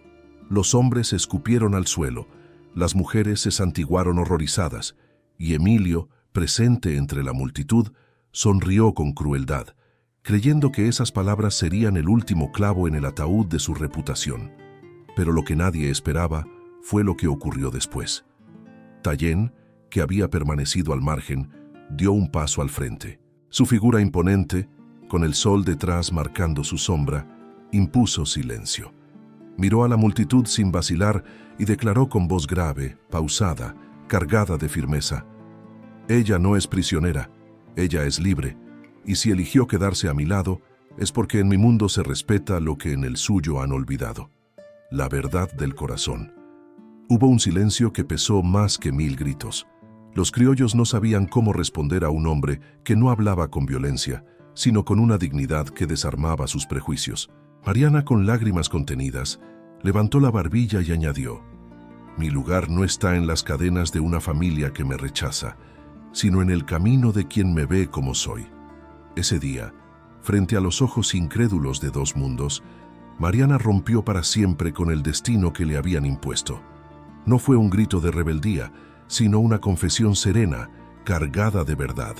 Los hombres se escupieron al suelo, las mujeres se santiguaron horrorizadas, y Emilio, presente entre la multitud, sonrió con crueldad, creyendo que esas palabras serían el último clavo en el ataúd de su reputación. Pero lo que nadie esperaba fue lo que ocurrió después. Tallien, que había permanecido al margen, dio un paso al frente. Su figura imponente, con el sol detrás marcando su sombra, impuso silencio. Miró a la multitud sin vacilar y declaró con voz grave, pausada, cargada de firmeza: «Ella no es prisionera, ella es libre, y si eligió quedarse a mi lado, es porque en mi mundo se respeta lo que en el suyo han olvidado: la verdad del corazón». Hubo un silencio que pesó más que 1000 gritos. Los criollos no sabían cómo responder a un hombre que no hablaba con violencia, sino con una dignidad que desarmaba sus prejuicios. Mariana, con lágrimas contenidas, levantó la barbilla y añadió: «Mi lugar no está en las cadenas de una familia que me rechaza, sino en el camino de quien me ve como soy». Ese día, frente a los ojos incrédulos de dos mundos, Mariana rompió para siempre con el destino que le habían impuesto. No fue un grito de rebeldía, sino una confesión serena, cargada de verdad.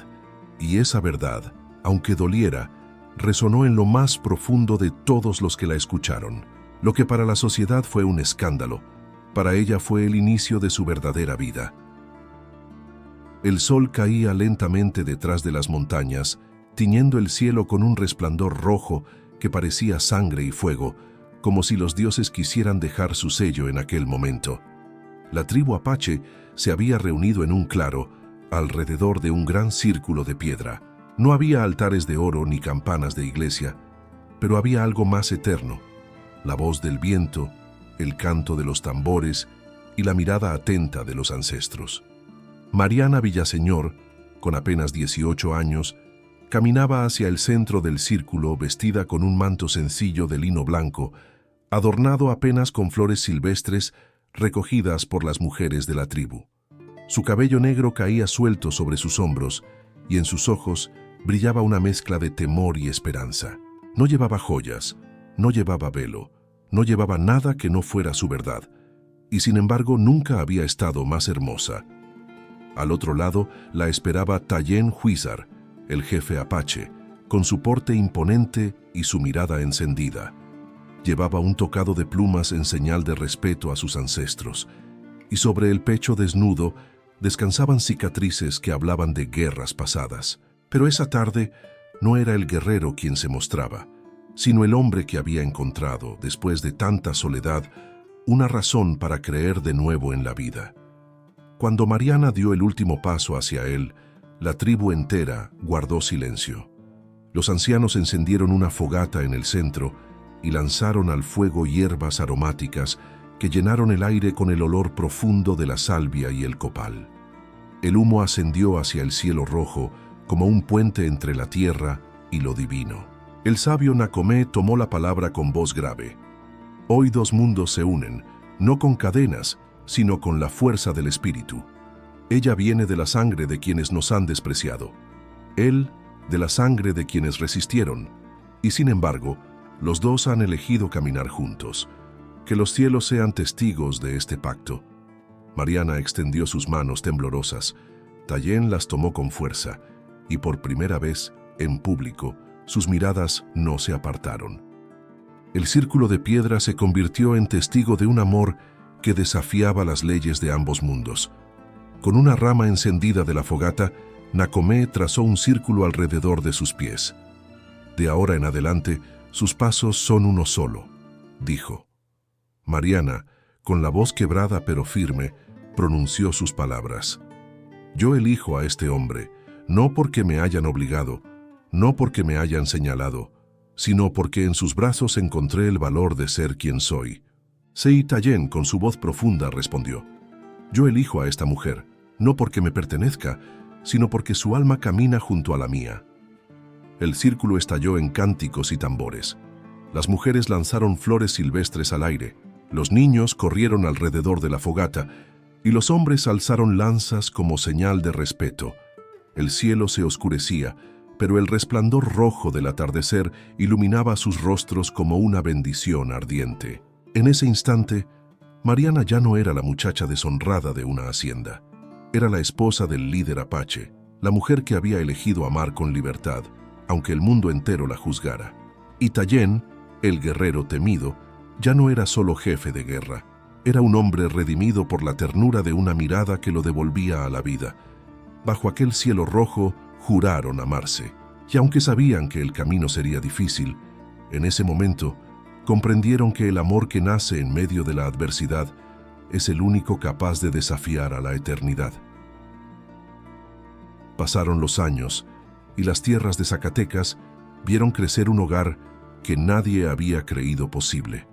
Y esa verdad, aunque doliera, resonó en lo más profundo de todos los que la escucharon. Lo que para la sociedad fue un escándalo, para ella fue el inicio de su verdadera vida. El sol caía lentamente detrás de las montañas, tiñendo el cielo con un resplandor rojo que parecía sangre y fuego, como si los dioses quisieran dejar su sello en aquel momento. La tribu Apache se había reunido en un claro, alrededor de un gran círculo de piedra. No había altares de oro ni campanas de iglesia. pero había algo más eterno: la voz del viento, el canto de los tambores y la mirada atenta de los ancestros. Mariana Villaseñor, con apenas 18 años, caminaba hacia el centro del círculo vestida con un manto sencillo de lino blanco, adornado apenas con flores silvestres recogidas por las mujeres de la tribu. Su cabello negro caía suelto sobre sus hombros y en sus ojos brillaba una mezcla de temor y esperanza. No llevaba joyas, no llevaba velo, no llevaba nada que no fuera su verdad, y sin embargo nunca había estado más hermosa. Al otro lado la esperaba Tayen Huizar, el jefe apache, con su porte imponente y su mirada encendida. Llevaba un tocado de plumas en señal de respeto a sus ancestros, y sobre el pecho desnudo descansaban cicatrices que hablaban de guerras pasadas. Pero esa tarde no era el guerrero quien se mostraba, sino el hombre que había encontrado, después de tanta soledad, una razón para creer de nuevo en la vida. Cuando Mariana dio el último paso hacia él, la tribu entera guardó silencio. Los ancianos encendieron una fogata en el centro y lanzaron al fuego hierbas aromáticas que llenaron el aire con el olor profundo de la salvia y el copal. El humo ascendió hacia el cielo rojo como un puente entre la tierra y lo divino. El sabio Nacomé tomó la palabra con voz grave. Hoy dos mundos se unen, no con cadenas, sino con la fuerza del espíritu. Ella viene de la sangre de quienes nos han despreciado. Él, de la sangre de quienes resistieron. Y sin embargo, los dos han elegido caminar juntos. Que los cielos sean testigos de este pacto. Mariana extendió sus manos temblorosas. Tayen las tomó con fuerza, y por primera vez, en público, sus miradas no se apartaron. El círculo de piedra se convirtió en testigo de un amor que desafiaba las leyes de ambos mundos. Con una rama encendida de la fogata, Nacomé trazó un círculo alrededor de sus pies. De ahora en adelante, sus pasos son uno solo, dijo. Mariana, con la voz quebrada pero firme, pronunció sus palabras. Yo elijo a este hombre, no porque me hayan obligado, no porque me hayan señalado, sino porque en sus brazos encontré el valor de ser quien soy. Sei Tayen, con su voz profunda, respondió. Yo elijo a esta mujer, no porque me pertenezca, sino porque su alma camina junto a la mía. El círculo estalló en cánticos y tambores. Las mujeres lanzaron flores silvestres al aire, los niños corrieron alrededor de la fogata y los hombres alzaron lanzas como señal de respeto. El cielo se oscurecía, pero el resplandor rojo del atardecer iluminaba sus rostros como una bendición ardiente. En ese instante, Mariana ya no era la muchacha deshonrada de una hacienda. Era la esposa del líder apache, la mujer que había elegido amar con libertad, aunque el mundo entero la juzgara. Y Tayen, el guerrero temido, ya no era solo jefe de guerra. Era un hombre redimido por la ternura de una mirada que lo devolvía a la vida. Bajo aquel cielo rojo, juraron amarse, y aunque sabían que el camino sería difícil, en ese momento comprendieron que el amor que nace en medio de la adversidad es el único capaz de desafiar a la eternidad. Pasaron los años, y las tierras de Zacatecas vieron crecer un hogar que nadie había creído posible.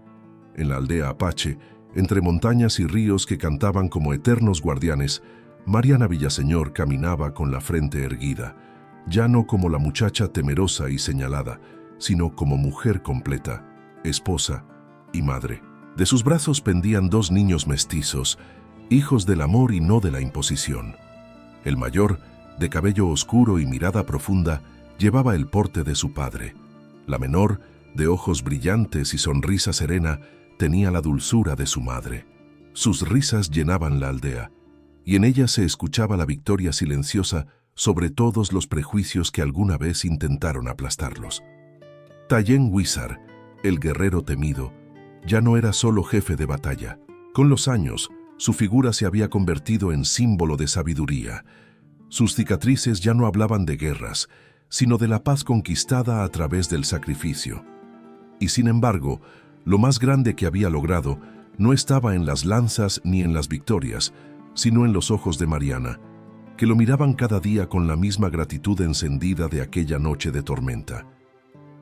En la aldea apache, entre montañas y ríos que cantaban como eternos guardianes, Mariana Villaseñor caminaba con la frente erguida, ya no como la muchacha temerosa y señalada, sino como mujer completa, esposa y madre. De sus brazos pendían dos niños mestizos, hijos del amor y no de la imposición. El mayor, de cabello oscuro y mirada profunda, llevaba el porte de su padre. La menor, de ojos brillantes y sonrisa serena, tenía la dulzura de su madre. Sus risas llenaban la aldea, y en ella se escuchaba la victoria silenciosa sobre todos los prejuicios que alguna vez intentaron aplastarlos. Tayen Huizar, el guerrero temido, ya no era solo jefe de batalla. Con los años, su figura se había convertido en símbolo de sabiduría. Sus cicatrices ya no hablaban de guerras, sino de la paz conquistada a través del sacrificio. Y sin embargo, lo más grande que había logrado no estaba en las lanzas ni en las victorias, sino en los ojos de Mariana, que lo miraban cada día con la misma gratitud encendida de aquella noche de tormenta.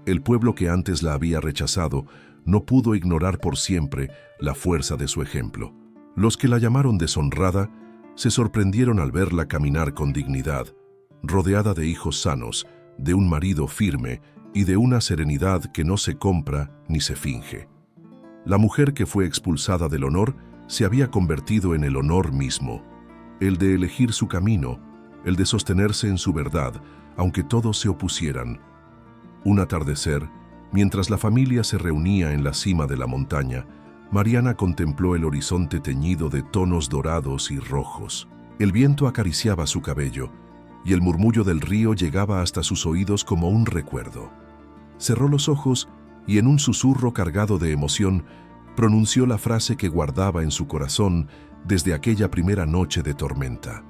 El pueblo que antes la había rechazado no pudo ignorar por siempre la fuerza de su ejemplo. Los que la llamaron deshonrada se sorprendieron al verla caminar con dignidad, rodeada de hijos sanos, de un marido firme y de una serenidad que no se compra ni se finge. La mujer que fue expulsada del honor se había convertido en el honor mismo, el de elegir su camino, el de sostenerse en su verdad, aunque todos se opusieran. Un atardecer, mientras la familia se reunía en la cima de la montaña, Mariana contempló el horizonte teñido de tonos dorados y rojos. El viento acariciaba su cabello y el murmullo del río llegaba hasta sus oídos como un recuerdo. Cerró los ojos y en un susurro cargado de emoción pronunció la frase que guardaba en su corazón desde aquella primera noche de tormenta.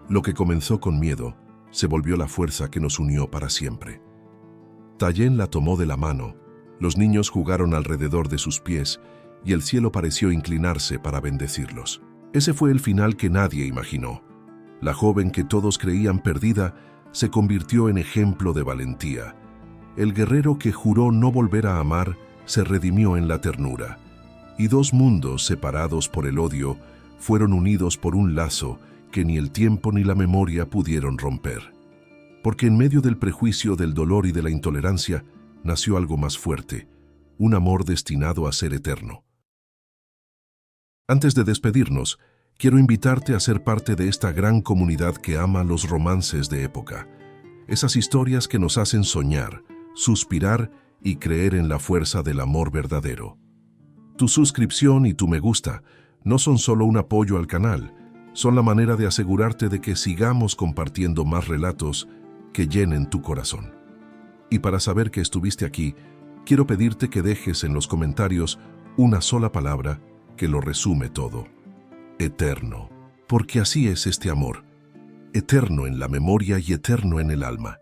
Lo que comenzó con miedo se volvió la fuerza que nos unió para siempre. Tallén la tomó de la mano, los niños jugaron alrededor de sus pies y el cielo pareció inclinarse para bendecirlos. Ese fue el final que nadie imaginó. La joven que todos creían perdida se convirtió en ejemplo de valentía. El guerrero que juró no volver a amar se redimió en la ternura. Y dos mundos separados por el odio fueron unidos por un lazo que ni el tiempo ni la memoria pudieron romper. Porque en medio del prejuicio, del dolor y de la intolerancia, nació algo más fuerte, un amor destinado a ser eterno. Antes de despedirnos, quiero invitarte a ser parte de esta gran comunidad que ama los romances de época, esas historias que nos hacen soñar, suspirar y creer en la fuerza del amor verdadero. Tu suscripción y tu me gusta no son solo un apoyo al canal, son la manera de asegurarte de que sigamos compartiendo más relatos que llenen tu corazón. Y para saber que estuviste aquí, quiero pedirte que dejes en los comentarios una sola palabra que lo resume todo: eterno. Porque así es este amor, eterno en la memoria y eterno en el alma.